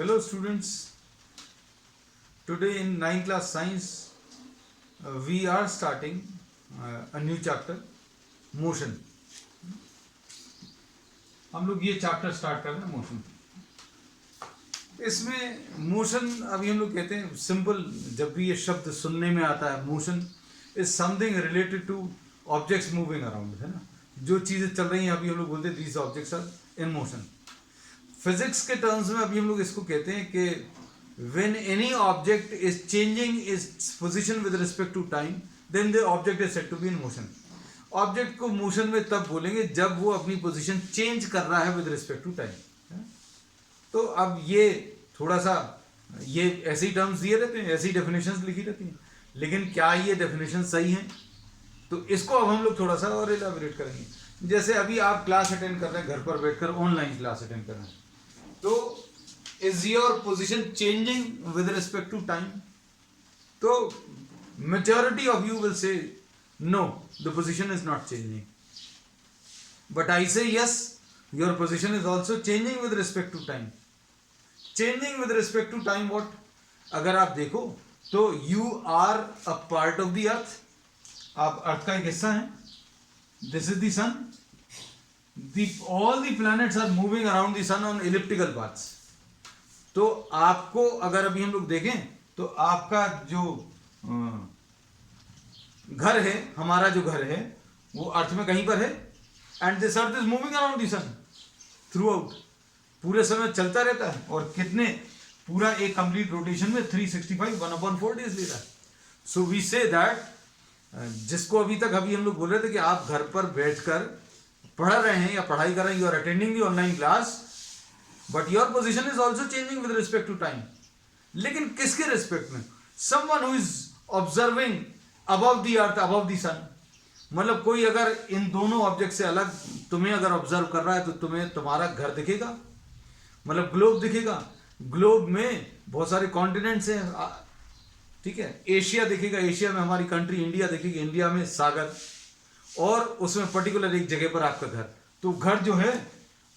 Hello students, today in 9th class science we are starting a new chapter, motion. हम लोग ये chapter start कर रहे हैं मोशन. इसमें मोशन अभी हम लोग कहते हैं सिंपल, जब भी ये शब्द सुनने में आता है motion is something related two objects moving around, है ना. जो चीज़ें चल रही हैं अभी हम लोग बोलते हैं these objects are in motion. Physics के टर्म्स में अभी हम लोग इसको कहते हैं कि when any object is changing its position with respect to time then the object is said to be in motion. Object को मोशन में तब बोलेंगे जब वो अपनी पोजीशन चेंज कर रहा है विद रिस्पेक्ट टू टाइम. तो अब ये थोड़ा सा ये ऐसे ही टर्म्स दिए रहते हैं, ऐसी डेफिनेशंस लिखी रहती हैं, लेकिन क्या ये डेफिनेशन सही हैं? तो इसको अब हम लोग थोड़ा सा और इलाबोरेट करेंगे. जैसे अभी आप क्लास अटेंड कर रहे हैं, घर पर बैठकर ऑनलाइन क्लास अटेंड कर रहे हैं, तो is your position changing with respect to time? तो majority of you will say no, the position is not changing. But I say yes, your position is also changing with respect to time. Changing with respect to time what? अगर आप देखो तो you are a part of the earth. आप earth का एक हिस्सा है. This is the sun. All the planets are moving around the sun on elliptical paths. तो आपको अगर अभी हम लोग देखें तो आपका जो घर है, हमारा जो घर है वो अर्थ में कहीं पर है, and this earth is moving around the sun throughout. पूरे समय चलता रहता है और कितने पूरा एक कंप्लीट रोटेशन में 365 1/4 डेज ले रहा है. सो वी से दैट जिसको अभी तक अभी हम लोग बोल रहे थे कि आप घर पर बैठकर पढ़ रहे हैं या पढ़ाई कर रहे हैं, you are attending the online class, but your position is also changing with respect to time. लेकिन किसके रिस्पेक्ट में? Someone who is observing above the earth, above the sun. मतलब कोई अगर इन दोनों ऑब्जेक्ट से अलग तुम्हें अगर ऑब्जर्व कर रहा है तो तुम्हें तुम्हारा घर दिखेगा, मतलब ग्लोब दिखेगा. ग्लोब में बहुत सारे कॉन्टिनेंट्स हैं, ठीक है. एशिया दिखेगा, एशिया में हमारी कंट्री इंडिया दिखेगी, इंडिया में सागर, और उसमें पर्टिकुलर एक जगह पर आपका घर. तो घर जो है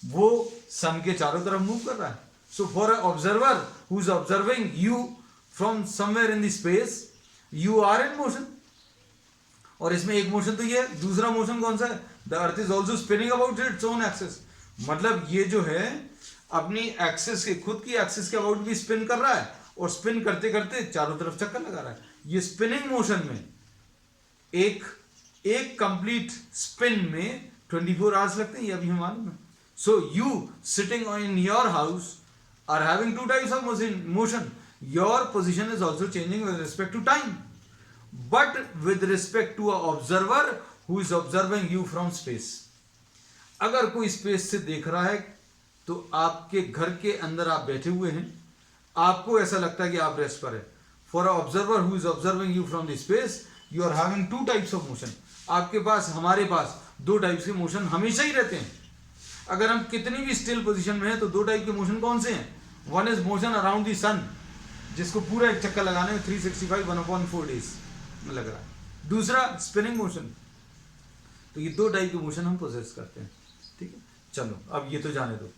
वो सन के चारों तरफ मूव कर रहा है. So for a observer who is observing you from somewhere in the space, you are in motion. और इसमें एक मोशन तो ये है. दूसरा मोशन कौन सा है? The earth is also spinning about its own axis. मतलब ये जो है अपनी एक्सिस के, खुद की एक्सिस के अबाउट भी स्पिन कर रहा है, और स्पिन करते करते चारों तरफ चक्कर लगा रहा है. ये स्पिनिंग मोशन में एक कंप्लीट स्पिन में 24 आवर्स लगते हैं, ये अभी हमें मालूम है. So you sitting in your house are having two types of motion. Your position is also changing with respect to time, but with respect to a observer who is observing you from space. अगर कोई space से देख रहा है तो आपके घर के अंदर आप बैठे हुए हैं, आपको ऐसा लगता है कि आप रेस्ट पर है. For a observer who is observing you from the space, you are having two types of motion. आपके पास, हमारे पास दो टाइप्स के मोशन हमेशा ही रहते हैं. अगर हम कितनी भी स्टिल पोजीशन में हैं तो दो टाइप के मोशन कौन से हैं? One is motion around the sun, जिसको पूरा एक चक्कर लगाने में 365 1/4 डेज लग रहा है. दूसरा स्पिनिंग मोशन. तो ये दो टाइप के मोशन हम पोजेस करते हैं, ठीक है. चलो अब ये तो जाने दो.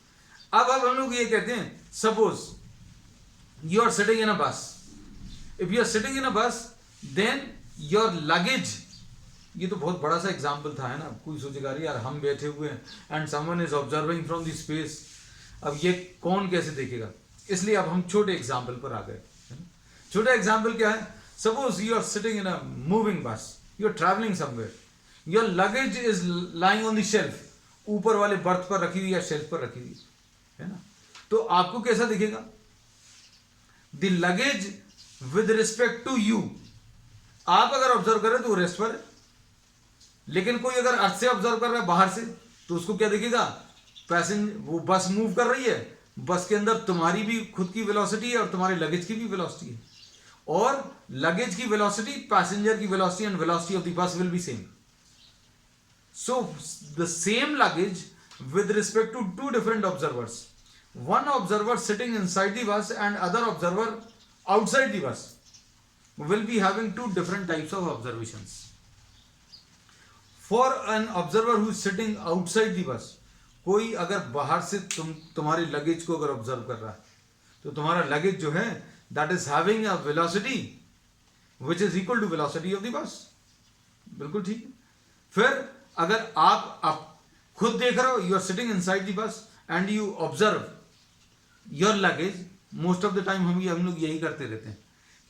अब हम लोग ये कहते हैं, suppose you are sitting in a bus. If you are sitting in a bus then your luggage, ये तो बहुत बड़ा सा एग्जाम्पल था, है ना. कोई सोचेगा यार हम बैठे हुए हैं and someone is observing from the space, अब ये कौन कैसे देखेगा? इसलिए अब हम छोटे एग्जाम्पल पर आ गए. छोटा एग्जाम्पल क्या है? Suppose you are sitting in a moving bus, you are traveling somewhere, your luggage is lying on the shelf, ऊपर वाले बर्थ पर रखी हुई या शेल्फ पर रखी हुई है ना. तो आपको कैसा दिखेगा? The luggage with respect to you, आप अगर ऑब्जर्व करें तो वो रेस्ट पर है. लेकिन कोई अगर अर्थ से ऑब्जर्व कर रहा है बाहर से, तो उसको क्या दिखेगा? वो बस मूव कर रही है, बस के अंदर तुम्हारी भी खुद की वेलोसिटी है और तुम्हारे लगेज की भी वेलोसिटी है, और लगेज की वेलोसिटी, पैसेंजर की velocity and velocity of the bus will be same. So the same luggage with respect to two different observers, one observer sitting inside the bus and other observer outside the bus, will be having two different types of observations. For an observer who is sitting outside the bus, कोई अगर बाहर से तुम्हारे luggage को अगर observe कर रहा है तो तुम्हारा लगेज जो है that is having a velocity which is equal to velocity of the bus. बिल्कुल ठीक है। फिर अगर आप खुद देख रहे हो, you are sitting inside the bus and you observe your luggage, most of the time हम लोग यही करते रहते हैं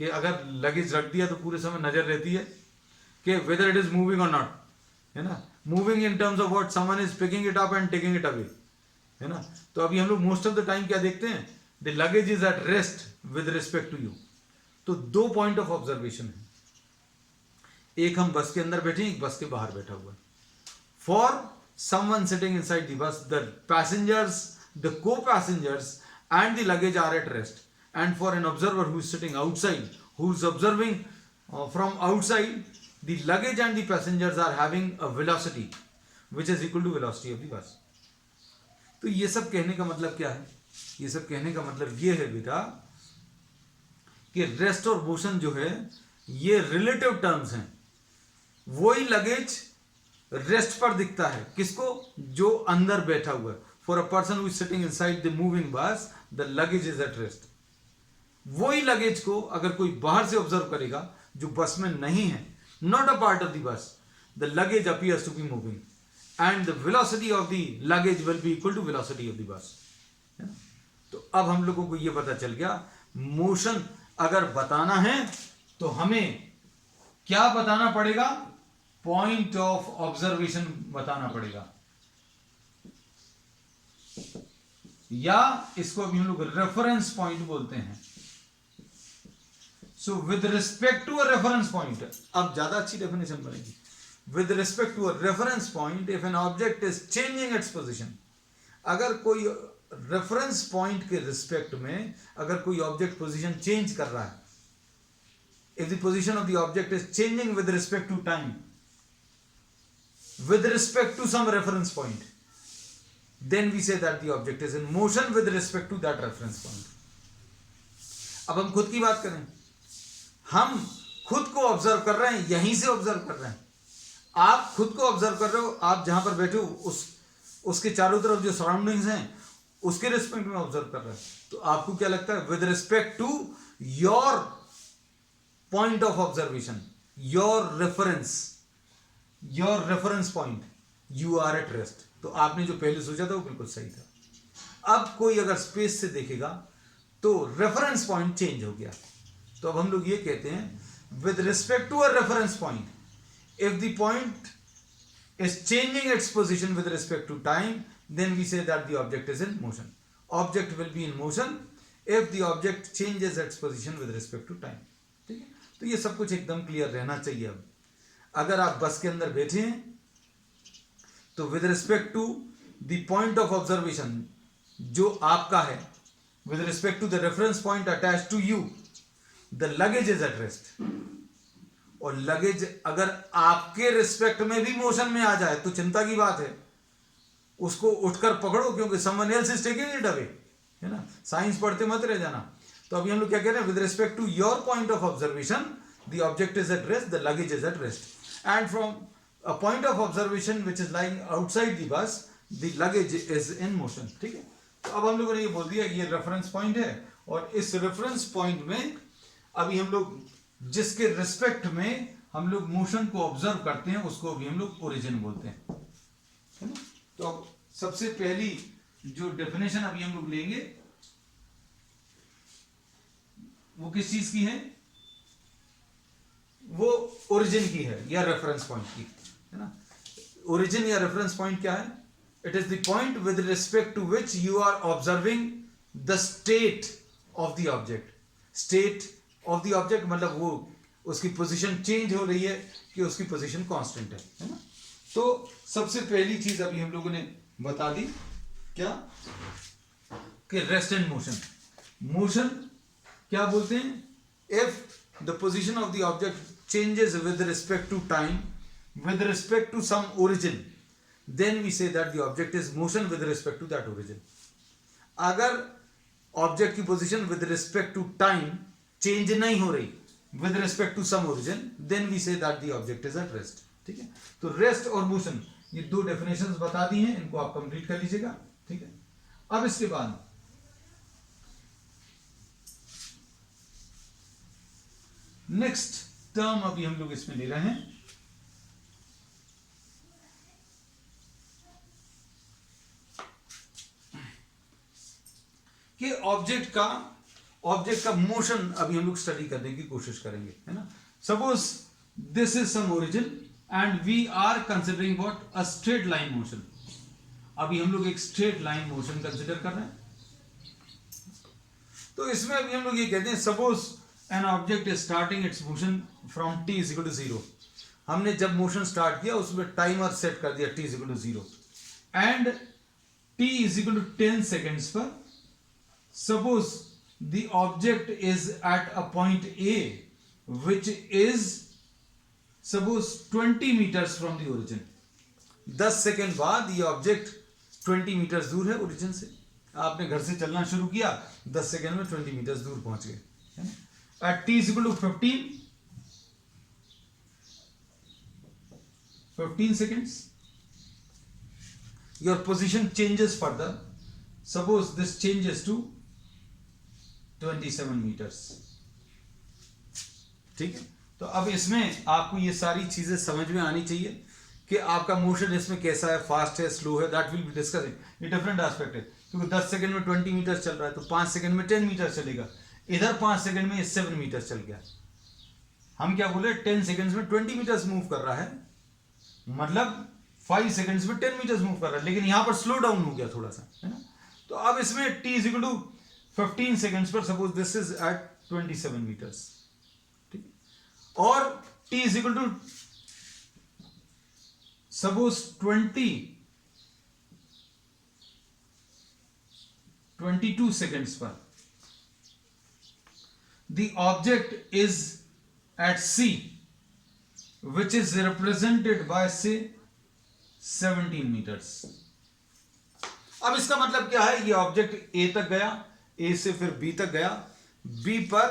कि अगर लगेज रख दिया तो पूरे समय नजर रहती है कि वेदर इट इज मूविंग और नॉट, है ना। Moving in terms of what someone is picking it up and taking it away, है ना। तो अभी हम लोग मोस्ट ऑफ द टाइम क्या देखते हैं, the luggage is at rest with respect to you. तो दो पॉइंट ऑफ ऑब्जर्वेशन है, एक हम बस के अंदर बैठे हैं, एक बस के बाहर बैठा हुआ है। For someone sitting inside the बस, द पैसेंजर्स, द को passengers and the luggage are at rest, and for an observer who is sitting outside, who is observing from outside, the luggage and the passengers are having a velocity which is equal to velocity of the bus. तो ये सब कहने का मतलब क्या है, ये सब कहने का मतलब ये है बेटा कि रेस्ट और मोशन जो है ये रिलेटिव टर्म्स हैं। वही लगेज रेस्ट पर दिखता है किसको, जो अंदर बैठा हुआ है। For a person who is sitting inside the moving bus, the luggage is at rest. वही लगेज को अगर कोई बाहर से ऑब्जर्व करेगा जो बस में नहीं है, not a part of the bus, the luggage appears to be moving, and the velocity of the luggage will be equal to velocity of the bus. तो अब हम लोगों को ये पता चल गया, मोशन अगर बताना है तो हमें क्या बताना पड़ेगा, पॉइंट ऑफ ऑब्जर्वेशन बताना पड़ेगा, या इसको अभी हम लोग रेफरेंस पॉइंट बोलते हैं। So with respect to a reference point, अब ज्यादा अच्छी डेफिनेशन बनेगी। With respect to a reference point, if an object is changing its position, अगर कोई रेफरेंस पॉइंट के रिस्पेक्ट में अगर कोई ऑब्जेक्ट पोजीशन चेंज कर रहा है, if the position of the object is changing with respect to time, with respect to some reference point, then we say that the object is in motion with respect to that reference point. अब हम खुद की बात करें, हम खुद को observe कर रहे हैं, यहीं से ऑब्जर्व कर रहे हैं। आप खुद को ऑब्जर्व कर रहे हो, आप जहां पर बैठे हो उसके चारों तरफ जो सराउंडिंग्स हैं उसके रिस्पेक्ट में ऑब्जर्व कर रहे हैं। तो आपको क्या लगता है, with respect to your point of observation, your reference point, you are at rest. तो आपने जो पहले सोचा था वो बिल्कुल सही था। अब कोई अगर स्पेस से देखेगा तो रेफरेंस पॉइंट चेंज हो गया। तो अब हम लोग ये कहते हैं, with respect to a reference point, if the point is changing its position with respect to time, then we say that the object is in motion. Object will be in motion if the object changes its position with respect to time. ठीक है, तो ये सब कुछ एकदम clear रहना चाहिए। अब अगर आप बस के अंदर बैठे हैं तो with respect to the point of observation जो आपका है, with respect to the reference point attach to you, the luggage is at rest. और लगेज अगर आपके रिस्पेक्ट में भी मोशन में आ जाए तो चिंता की बात है, उसको उठकर पकड़ो, क्योंकि someone else is taking it away, है ना। साइंस पढ़ते मत रह जाना। तो अभी हम लोग क्या कह रहे हैं, with respect to your point of observation, the object is at rest, the luggage is at rest, and from a point of observation which is lying outside the bus, the luggage is in motion. ठीक है, तो अब हम लोगों ने ये बोल दिया कि ये रेफरेंस पॉइंट है, और इस रेफरेंस पॉइंट में अभी हम लोग जिसके रिस्पेक्ट में हम लोग मोशन को ऑब्जर्व करते हैं उसको अभी हम लोग ओरिजिन बोलते हैं, है ना। तो अब सबसे पहली जो डेफिनेशन अभी हम लोग लेंगे वो किस चीज की है, वो ओरिजिन की है या रेफरेंस पॉइंट की, है ना। ओरिजिन या रेफरेंस पॉइंट क्या है, it is the point with respect to which you are observing the state of the object. State of the object मतलब वो उसकी पोजीशन चेंज हो रही है कि उसकी पोजीशन कांस्टेंट है ना। तो सबसे पहली चीज अभी हम लोगों ने बता दी, क्या कि रेस्ट एंड मोशन। मोशन क्या बोलते हैं, if the position of the object changes with respect to time, with respect to some origin, then we say that the object is motion with respect to that origin. अगर object की position with respect to time change नहीं हो रही, with respect to some origin, then we say that the object is at rest. ठीक है, तो rest और motion ये दो डेफिनेशंस बता दी हैं, इनको आप कंप्लीट कर लीजिएगा। ठीक है, अब इसके बाद नेक्स्ट टर्म अभी हम लोग इसमें ले रहे हैं, कि ऑब्जेक्ट का मोशन अभी हम लोग स्टडी करने की कोशिश करेंगे, है ना। Suppose this is some origin and we are considering what, a straight line motion. अभी हम लोग एक स्ट्रेट लाइन मोशन कंसिडर कर रहे हैं। तो इसमें अभी हम लोग ये कहते हैं, suppose an object is starting its motion from t is equal to 0। हमने जब मोशन स्टार्ट किया उसमें टाइमर सेट कर दिया t is equal to 0 and t is equal to 10 seconds पर suppose the object is at a point A which is suppose 20 meters from the origin। 10 second बाद ये object 20 metres दूर है origin से। आपने घर से चलना शुरू किया, 10 सेकेंड में 20 मीटर्स दूर पहुंच गए, है ना। At t is equal to 15 seconds your position changes further। suppose this changes to 27 meters, ठीक है। तो अब इसमें आपको ये सारी चीजें समझ में आनी चाहिए कि आपका मोशन इसमें कैसा है, फास्ट है, स्लो है, दैट विल बी डिस्कसिंग। ये डिफरेंट एस्पेक्ट है, क्योंकि 10 सेकंड में 20 मीटर चल रहा है तो 5 सेकंड में 10 मीटर चलेगा, इधर 5 सेकंड में 7 मीटर चल गया। हम क्या बोले, 10 सेकंड्स में 20 मीटर्स मूव कर रहा है, मतलब 5 सेकंड्स में 10 मीटर्स मूव कर रहा है, लेकिन यहां पर स्लो डाउन हो गया थोड़ा सा, है ना। तो अब इसमें t is equal to 15 seconds पर suppose this is at 27 meters, ठीक है। और t is equal to suppose 22 seconds पर the object is at c which is represented by say 17 meters। अब इसका मतलब क्या है, ये ऑब्जेक्ट A तक गया, A से फिर B तक गया, B पर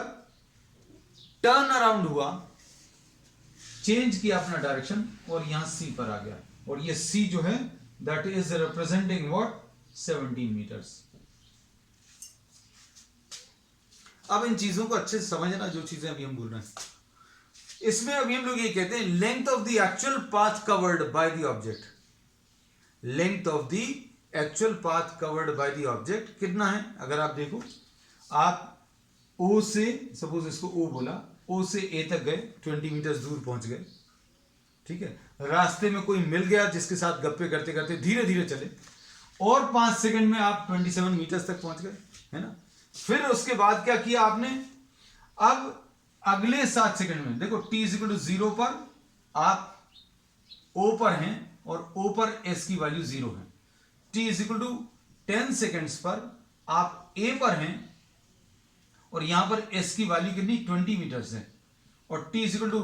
टर्न अराउंड हुआ, चेंज किया अपना डायरेक्शन और यहां C पर आ गया, और ये C जो है that is representing what, 17 metres. अब इन चीजों को अच्छे से समझना, जो चीजें अभी हम बोल रहे हैं। इसमें अभी हम लोग ये कहते हैं length of the actual path covered by the object. Length of the actual path covered by the object कितना है, अगर आप देखो, आप O से, सपोज इसको O बोला, O से A तक गए, 20 मीटर दूर पहुंच गए, ठीक है। रास्ते में कोई मिल गया जिसके साथ गप्पे करते करते धीरे धीरे चले, और 5 सेकंड में आप 27 मीटर तक पहुंच गए, है ना। फिर उसके बाद क्या किया आपने, अब अगले 7 सेकंड में देखो, t इज इक्वल टू 0 पर आप O पर हैं और O पर S की वैल्यू 0 है। t is equal to 10 seconds पर आप A पर हैं और यहां पर S की वैल्यू कितनी, 20 मीटर्स है, और t is equal to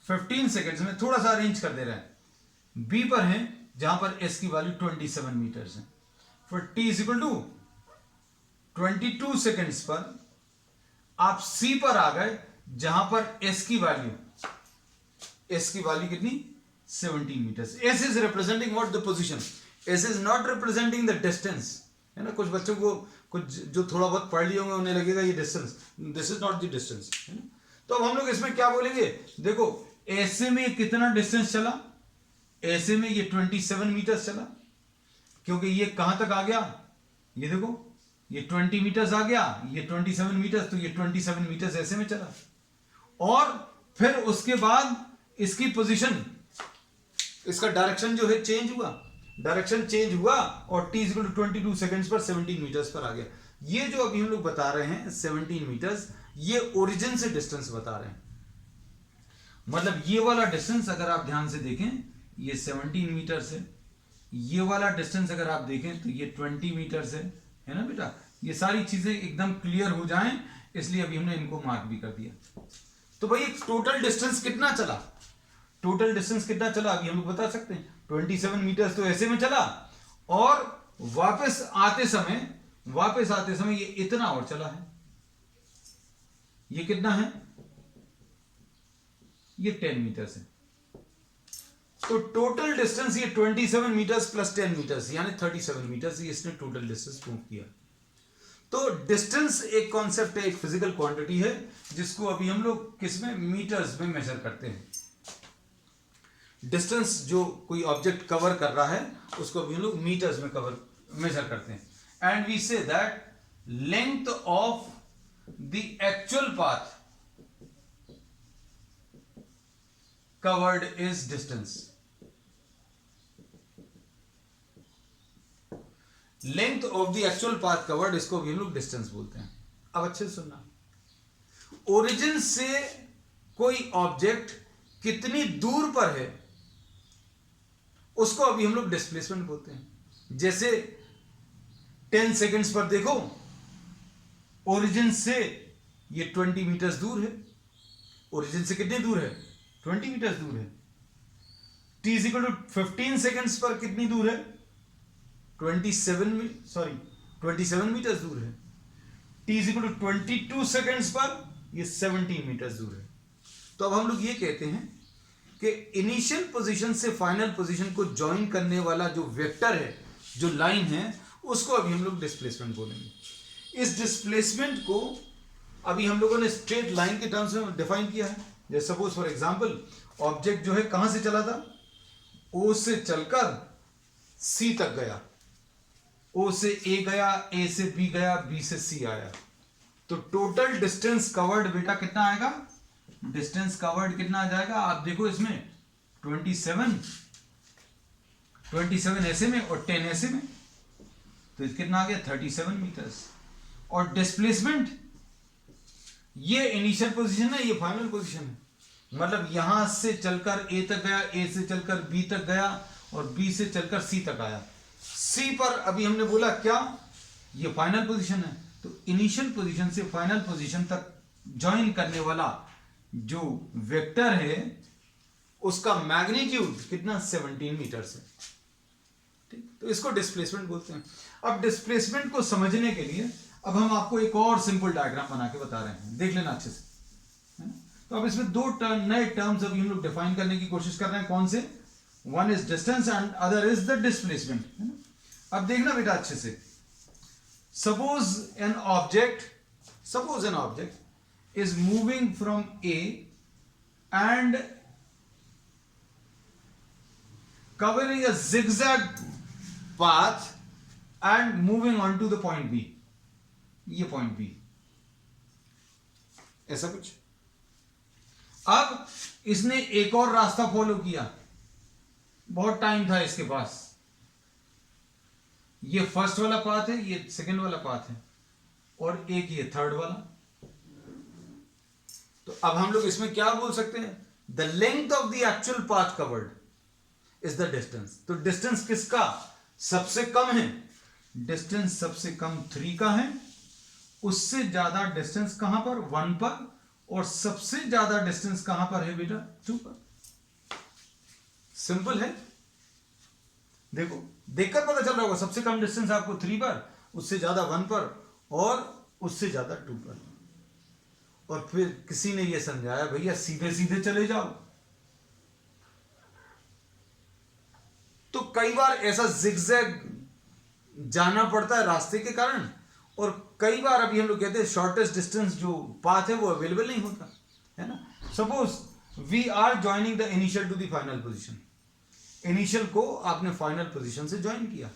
15 seconds में थोड़ा सा अरेंज कर दे रहा है, B पर हैं जहां पर S की वैल्यू 27 मीटर्स है। फिर t is equal to 22 seconds पर आप C पर आ गए जहां पर S की वैल्यू कितनी, 17 metres. S is representing what, the position. S is not representing the distance, है ना। कुछ बच्चों को, कुछ जो थोड़ा बहुत पढ़ लिए होंगे उन्हें लगेगा ये distance, this is not the distance, है ना। तो अब हम लोग इसमें क्या बोलेंगे, देखो ऐसे में कितना डिस्टेंस चला, ऐसे में ये 27 मीटर्स चला, क्योंकि ये कहां तक आ गया, ये देखो, ये 20 मीटर्स आ गया, ये 27 मीटर्स, तो ये 27 मीटर्स ऐसे में चला। और फिर उसके बाद इसकी पोजीशन, इसका डायरेक्शन जो है चेंज हुआ, डायरेक्शन चेंज हुआ और t इक्वल टू 22 सेकंड्स पर 17 मीटर्स पर आ गया। ये जो अभी हम लोग बता रहे हैं 17 मीटर्स, ये ओरिजिन से डिस्टेंस बता रहे हैं। मतलब ये वाला डिस्टेंस अगर आप ध्यान से देखें, ये 17 मीटर्स है, ये वाला डिस्टेंस अगर आप देखें तो ये 20 मीटर्स है ना बेटा। ये सारी चीजें एकदम क्लियर हो जाएं, इसलिए अभी हमने इनको मार्क भी कर दिया। तो भाई टोटल डिस्टेंस कितना चला, टोटल डिस्टेंस कितना चला अभी हम लोग बता सकते हैं, 27 मीटर्स तो ऐसे में चला, और वापस आते समय ये इतना और चला है। ये कितना है, ये 10 मीटर्स है। तो टोटल डिस्टेंस ये 27 मीटर्स प्लस 10 मीटर्स यानी 37 मीटर्स, ये इसने टोटल डिस्टेंस मूव किया। तो डिस्टेंस एक कॉन्सेप्ट है, एक फिजिकल क्वांटिटी है जिसको अभी हम लोग किसमें, मीटर्स में मेजर करते हैं। डिस्टेंस जो कोई ऑब्जेक्ट कवर कर रहा है उसको अभी हम लोग मीटर्स में मेजर करते हैं। And we say that length of the actual path covered is distance. Length of the actual path covered, इसको भी हम लोग डिस्टेंस बोलते हैं। अब अच्छे से सुनना, ओरिजिन से कोई ऑब्जेक्ट कितनी दूर पर है उसको अभी हम लोग डिस्प्लेसमेंट बोलते हैं। जैसे 10 सेकेंड्स पर देखो, ओरिजिन से ये 20 मीटर्स दूर है। ओरिजिन से कितने दूर है, 20 मीटर्स दूर है। t is equal to 15 seconds पर कितनी दूर है, 27 मीटर्स दूर है। t is equal to 22 seconds पर ये 17 मीटर्स दूर है। तो अब हम लोग ये कहते हैं कि इनिशियल पोजीशन से फाइनल पोजीशन को ज्वाइन करने वाला जो वेक्टर है, जो लाइन है, उसको अभी हम लोग डिस्प्लेसमेंट बोलेंगे। इस डिस्प्लेसमेंट को अभी हम लोगों ने स्ट्रेट लाइन के टर्म्स में डिफाइन किया है। जैसे सपोज फॉर एग्जांपल, ऑब्जेक्ट जो है कहां से चला था, O से चलकर C तक गया, O से A गया, A से B गया, B से C आया। तो टोटल डिस्टेंस कवर्ड बेटा कितना आएगा, डिस्टेंस कवर्ड कितना आ जाएगा, आप देखो इसमें 27 ऐसे में और 10 ऐसे में, तो कितना आ गया 37 मीटर्स। और डिस्प्लेसमेंट, ये इनिशियल पोजीशन है, ये फाइनल पोजीशन है। मतलब यहां से चलकर A तक गया, A से चलकर B तक गया और B से चलकर C तक आया। C पर अभी हमने बोला क्या, ये फाइनल पोजीशन है। तो इनिशियल पोजीशन से फाइनल पोजीशन तक ज्वाइन करने वाला जो वेक्टर है उसका मैग्नीट्यूड कितना, 17 मीटर्स है। ठीक, तो इसको डिस्प्लेसमेंट बोलते हैं। अब डिस्प्लेसमेंट को समझने के लिए अब हम आपको एक और सिंपल डायग्राम बना के बता रहे हैं, देख लेना अच्छे से, है ना। तो अब इसमें दो नए टर्म्स अभी हम लोग डिफाइन करने की कोशिश कर रहे हैं। कौन से, one is distance and other is the displacement, है ना। अब देखना बेटा अच्छे से, suppose an object is moving from A and covering a zigzag path and moving on to the point B, ये point B, ऐसा कुछ। अब इसने एक और रास्ता फॉलो किया, बहुत टाइम था इसके पास, ये फर्स्ट वाला पाथ है, ये सेकंड वाला पाथ है, और एक ये थर्ड वाला। तो अब हम लोग इसमें क्या बोल सकते हैं, the length of the actual path covered is the distance. तो डिस्टेंस किसका सबसे कम है, डिस्टेंस सबसे कम 3 का है, उससे ज्यादा डिस्टेंस कहां पर, 1 पर, और सबसे ज्यादा डिस्टेंस कहां पर है बेटा, 2 पर। सिंपल है, देखो देखकर पता चल रहा होगा, सबसे कम डिस्टेंस आपको 3 पर, उससे ज्यादा 1 पर, और उससे ज्यादा 2 पर। और फिर किसी ने यह समझाया भैया सीधे सीधे चले जाओ। तो कई बार ऐसा जिगजैग जाना पड़ता है रास्ते के कारण, और कई बार अभी हम लोग कहते हैं शॉर्टेस्ट डिस्टेंस जो पाथ है वो अवेलेबल नहीं होता, है ना। Suppose we are joining the initial to the final position, initial को आपने फाइनल पोजीशन से ज्वाइन किया,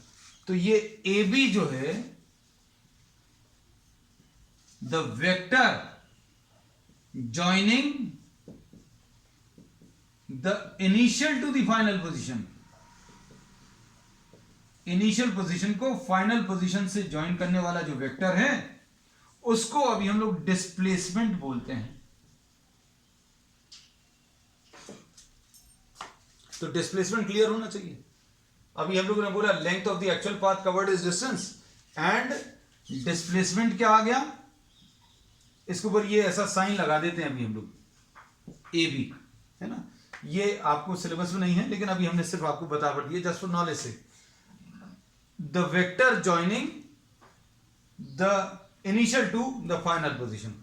तो ये ए बी जो है, the vector joining the initial to the final position, initial position को फाइनल पोजीशन से ज्वाइन करने वाला जो वेक्टर है उसको अभी हम लोग डिस्प्लेसमेंट बोलते हैं। तो डिस्प्लेसमेंट क्लियर होना चाहिए। अभी हम लोगों ने बोला length of the actual path covered is distance, and displacement क्या आ गया, इसके ऊपर ये ऐसा साइन लगा देते हैं अभी हम लोग, ए बी, है ना। ये आपको सिलेबस में नहीं है, लेकिन अभी हमने सिर्फ आपको बता पड़ दिया जस्ट फॉर नॉलेज से। The vector joining the initial to the final position,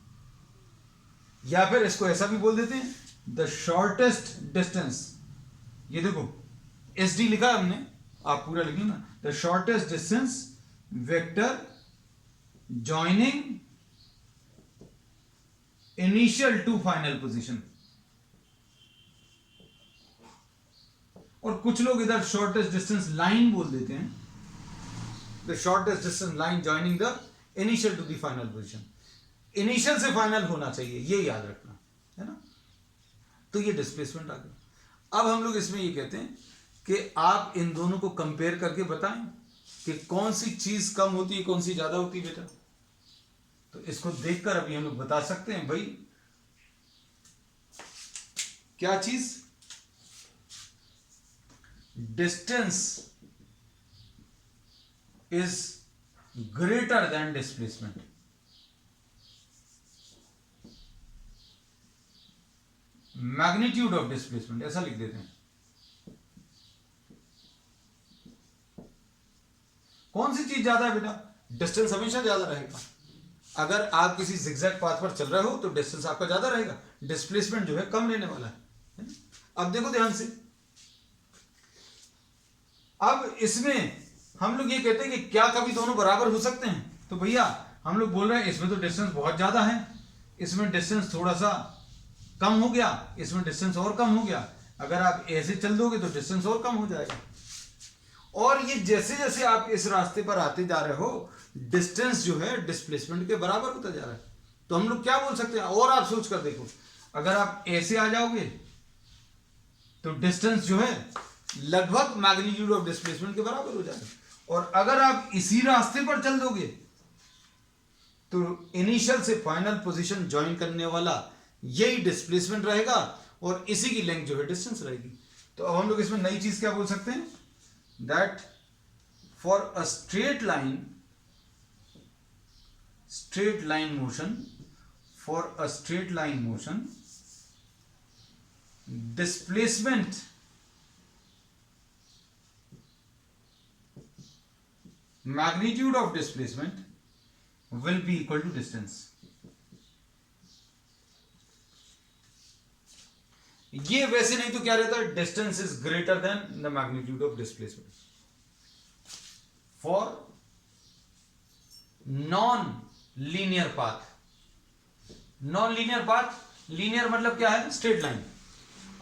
या फिर इसको ऐसा भी बोल देते हैं, द शॉर्टेस्ट डिस्टेंस। ये देखो एस डी लिखा है हमने, आप पूरा लिख लो ना, the shortest distance vector joining initial to final position. और कुछ लोग इधर शॉर्टेस्ट डिस्टेंस लाइन बोल देते हैं, the shortest distance line joining the initial to the final position. Initial से फाइनल होना चाहिए, ये याद रखना है ना। तो ये डिस्प्लेसमेंट आ गया। अब हम लोग इसमें ये कहते हैं कि आप इन दोनों को कंपेयर करके बताएं कि कौन सी चीज कम होती है, कौन सी ज्यादा होती है बेटा। तो इसको देखकर अभी हम लोग बता सकते हैं भाई क्या चीज, distance is greater than displacement. Magnitude of displacement ऐसा लिख देते हैं। कौन सी चीज ज्यादा है बेटा? डिस्टेंस हमेशा ज्यादा रहेगा। अगर आप किसी जिगजैग पाथ पर चल रहे हो तो डिस्टेंस आपका ज्यादा रहेगा, डिस्प्लेसमेंट जो है कम लेने वाला है ना? अब देखो ध्यान से, अब इसमें हम लोग ये कहते हैं कि क्या कभी दोनों बराबर हो सकते हैं? तो भैया हम लोग बोल रहे हैं इसमें तो डिस्टेंस बहुत ज्यादा है, इसमें डिस्टेंस थोड़ा सा कम हो गया, इसमें डिस्टेंस और कम हो गया। अगर आप ऐसे चल दोगे तो डिस्टेंस और कम हो जाएगा। और ये जैसे जैसे आप इस रास्ते पर आते जा रहे हो डिस्टेंस जो है डिस्प्लेसमेंट के बराबर होता जा रहा है। तो हम लोग क्या बोल सकते हैं, और आप सोच कर देखो, अगर आप ऐसे आ जाओगे तो डिस्टेंस जो है लगभग मैग्नीट्यूड ऑफ डिस्प्लेसमेंट के बराबर हो जाएगा। और अगर आप इसी रास्ते पर चल दोगे तो इनिशियल से फाइनल पोजीशन ज्वाइन करने वाला यही डिस्प्लेसमेंट रहेगा और इसी की लेंथ जो है डिस्टेंस रहेगी। तो अब हम लोग इसमें नई चीज क्या बोल सकते हैं, that for a straight line motion, for a straight line motion displacement magnitude of displacement will be equal to distance। ये वैसे नहीं तो क्या रहता है, distance is greater than the magnitude of displacement for non linear path. Non linear path, linear मतलब क्या है, स्ट्रेट लाइन।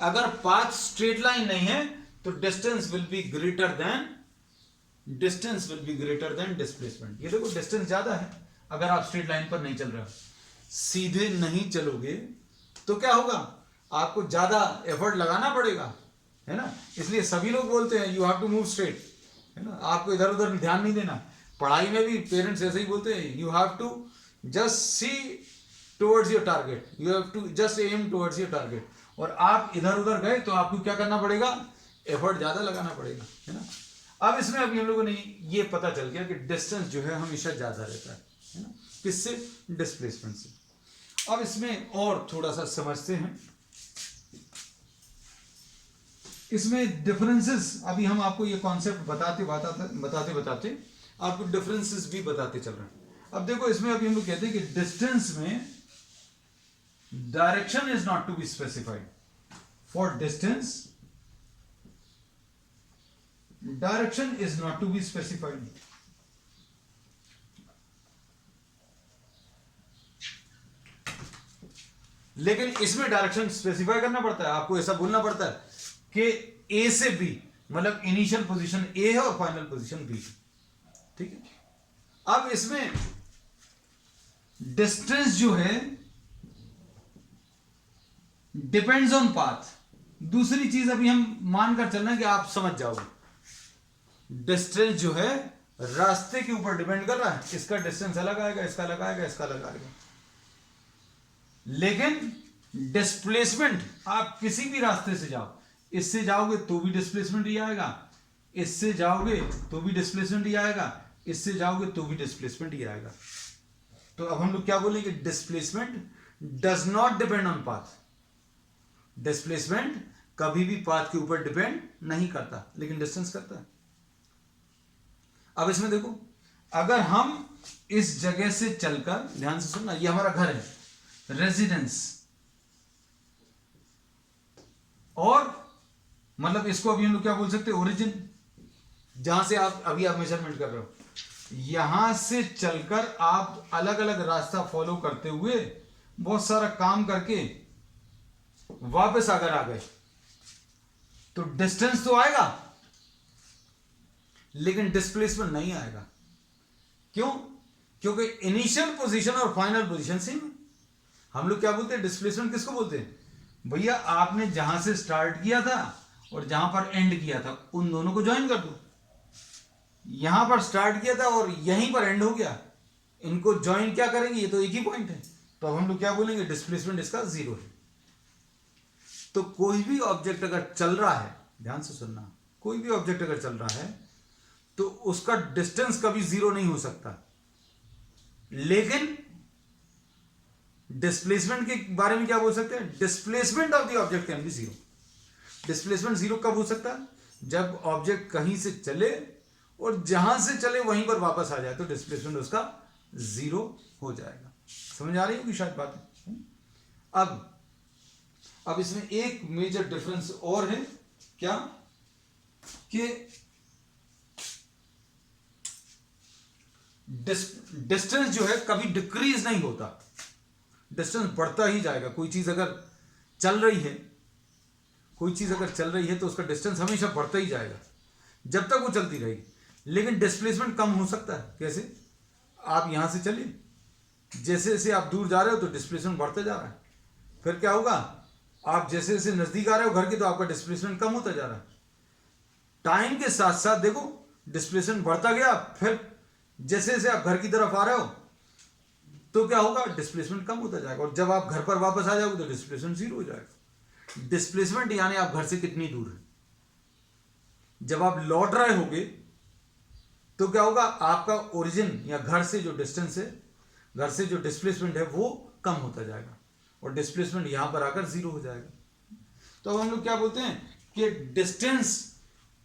अगर पाथ स्ट्रेट लाइन नहीं है तो distance will be greater than displacement. ये देखो डिस्टेंस ज्यादा है अगर आप स्ट्रेट लाइन पर नहीं चल रहे हो। सीधे नहीं चलोगे तो क्या होगा, आपको ज्यादा एफर्ट लगाना पड़ेगा, है ना। इसलिए सभी लोग बोलते हैं you have to move straight, है ना। आपको इधर उधर ध्यान नहीं देना। पढ़ाई में भी पेरेंट्स ऐसे ही बोलते हैं, you have to just see towards your target, you have to just aim towards your target. और आप इधर उधर गए तो आपको क्या करना पड़ेगा, एफर्ट ज्यादा लगाना पड़ेगा, है ना। अब इसमें अभी हम लोगों ने ये पता चल गया कि डिस्टेंस जो है हमेशा ज्यादा रहता है ना, किससे, डिस्प्लेसमेंट से। अब इसमें और थोड़ा सा समझते हैं, इसमें डिफरेंसेस, अभी हम आपको ये कॉन्सेप्ट बताते आपको डिफरेंसेस भी बताते चल रहे हैं। अब देखो इसमें अभी हम लोग कहते हैं कि डिस्टेंस में direction is not to be specified. For distance direction is not to be specified। लेकिन इसमें डायरेक्शन स्पेसिफाई करना पड़ता है, आपको ऐसा बोलना पड़ता है कि ए से बी, मतलब इनिशियल पोजीशन ए है और फाइनल पोजीशन बी, ठीक है। अब इसमें डिस्टेंस जो है डिपेंड्स ऑन पाथ। दूसरी चीज अभी हम मानकर चलना है कि आप समझ जाओगे, डिस्टेंस जो है रास्ते के ऊपर डिपेंड कर रहा है। इसका डिस्टेंस अलग आएगा, इसका अलग आएगा, इसका अलग आएगा। लेकिन डिस्प्लेसमेंट आप किसी भी रास्ते से जाओ, इससे जाओगे तो भी डिस्प्लेसमेंट ही आएगा, इससे जाओगे तो भी डिस्प्लेसमेंट ही आएगा, इससे जाओगे तो भी डिस्प्लेसमेंट ही आएगा। तो अब हम लोग क्या बोलेंगे, displacement does not depend on path. Displacement कभी भी पाथ के ऊपर डिपेंड नहीं करता, लेकिन डिस्टेंस करता है। अब इसमें देखो, अगर हम इस जगह से चलकर, ध्यान से सुनना, ये हमारा घर है, रेजिडेंस, और मतलब इसको अभी हम लोग क्या बोल सकते हैं, ओरिजिन, जहां से आप अभी मेजरमेंट कर रहे हो। यहां से चलकर आप अलग अलग रास्ता फॉलो करते हुए बहुत सारा काम करके वापस अगर आ गए तो डिस्टेंस तो आएगा, लेकिन डिस्प्लेसमेंट नहीं आएगा। क्यों? क्योंकि इनिशियल पोजीशन और फाइनल पोजीशन सेम है। हम लोग क्या बोलते हैं? डिस्प्लेसमेंट किसको बोलते हैं? भैया आपने जहां से स्टार्ट किया था और जहां पर एंड किया था, उन दोनों को ज्वाइन कर दो। यहां पर स्टार्ट किया था और यहीं पर एंड हो गया, इनको ज्वाइन क्या करेंगे? ये तो एक ही पॉइंट है, तो अब हम लोग क्या बोलेंगे? डिस्प्लेसमेंट इसका जीरो है। तो कोई भी ऑब्जेक्ट अगर चल रहा है, ध्यान से सुनना, कोई भी ऑब्जेक्ट अगर चल रहा है तो उसका डिस्टेंस कभी जीरो नहीं हो सकता, लेकिन डिस्प्लेसमेंट के बारे में क्या बोल सकते हैं? Displacement of the object can be zero. Displacement zero कब हो सकता है? जब ऑब्जेक्ट कहीं से चले और जहां से चले वहीं पर वापस आ जाए, तो डिस्प्लेसमेंट उसका जीरो हो जाएगा। समझ आ रही होगी शायद बात। अब इसमें एक मेजर डिफरेंस और है, क्या? कि डिस्टेंस जो है कभी डिक्रीज नहीं होता, डिस्टेंस बढ़ता ही जाएगा। कोई चीज अगर चल रही है तो उसका डिस्टेंस हमेशा बढ़ता ही जाएगा जब तक वो चलती रहेगी। लेकिन डिस्प्लेसमेंट कम हो सकता है। कैसे? आप यहां से चले, जैसे जैसे आप दूर जा रहे हो तो डिस्प्लेसमेंट बढ़ता जा रहा है। फिर क्या होगा? आप जैसे जैसे नजदीक आ रहे हो घर के, तो आपका डिस्प्लेसमेंट कम होता जा रहा है। टाइम के साथ साथ देखो डिस्प्लेसमेंट बढ़ता गया, फिर जैसे जैसे आप घर की तरफ आ रहे हो तो क्या होगा? डिस्प्लेसमेंट कम होता जाएगा, और जब आप घर पर वापस आ जाओगे तो डिस्प्लेसमेंट जीरो हो जाएगा। डिस्प्लेसमेंट यानी आप घर से कितनी दूर है। जब आप लौट रहे होगे तो क्या होगा? आपका ओरिजिन या घर से जो डिस्टेंस है, घर से जो डिस्प्लेसमेंट है, वो कम होता जाएगा और डिस्प्लेसमेंट यहां पर आकर जीरो हो जाएगा। तो अब हम लोग क्या बोलते हैं कि distance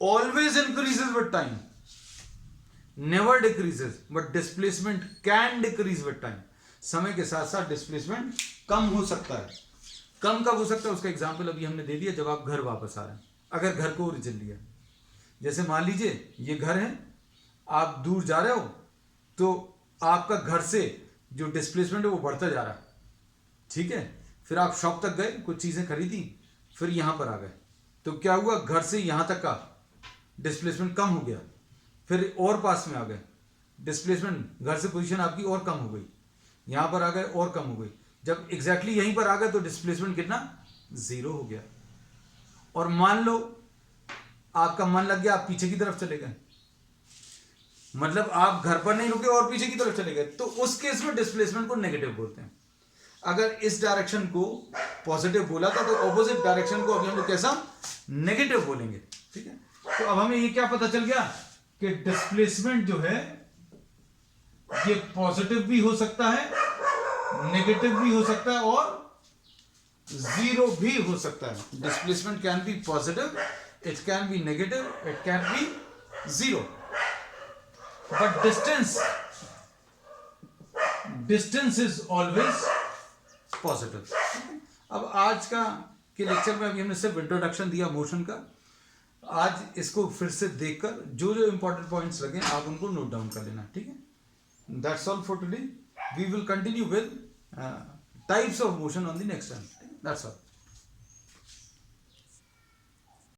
always increases with time, never decreases, but displacement can decrease with time. समय के साथ साथ डिस्प्लेसमेंट कम हो सकता है। कम कब हो सकता है? उसका एग्जांपल अभी हमने दे दिया, जब आप घर वापस आ रहे हैं। अगर घर को ओरिजिन लिया, जैसे मान लीजिए ये घर है, आप दूर जा रहे हो तो आपका घर से जो डिस्प्लेसमेंट है वो बढ़ता जा रहा है, ठीक है। फिर आप शॉप तक गए, कुछ चीजें खरीदी, फिर यहां पर आ गए, तो क्या हुआ? घर से यहां तक का डिस्प्लेसमेंट कम हो गया। फिर और पास में आ गए, डिस्प्लेसमेंट घर से पोजीशन आपकी और कम हो गई, यहां पर आ गए और कम हो गई। जब एग्जैक्टली यहीं पर आ गए तो डिस्प्लेसमेंट कितना? जीरो हो गया। और मान लो आपका मन लग गया, आप पीछे की तरफ चले गए, मतलब आप घर पर नहीं रुके और पीछे की तरफ चले गए, तो उस केस में डिस्प्लेसमेंट को नेगेटिव बोलते हैं। अगर इस डायरेक्शन को पॉजिटिव बोला था तो ऑपोजिट डायरेक्शन को अभी हम लोग कैसा? नेगेटिव बोलेंगे, ठीक है। तो अब हमें ये क्या पता चल गया कि डिस्प्लेसमेंट जो है ये पॉजिटिव भी हो सकता है, नेगेटिव भी हो सकता है और जीरो भी हो सकता है। Displacement can be positive, it can be negative, it can be zero, but distance is always positive. अब आज के लेक्चर में अभी हमने सिर्फ इंट्रोडक्शन दिया मोशन का। आज इसको फिर से देखकर जो जो इंपॉर्टेंट पॉइंट्स लगे आप उनको नोट डाउन कर लेना, ठीक है। That's all for today. We will continue with types of motion on the next time. That's all.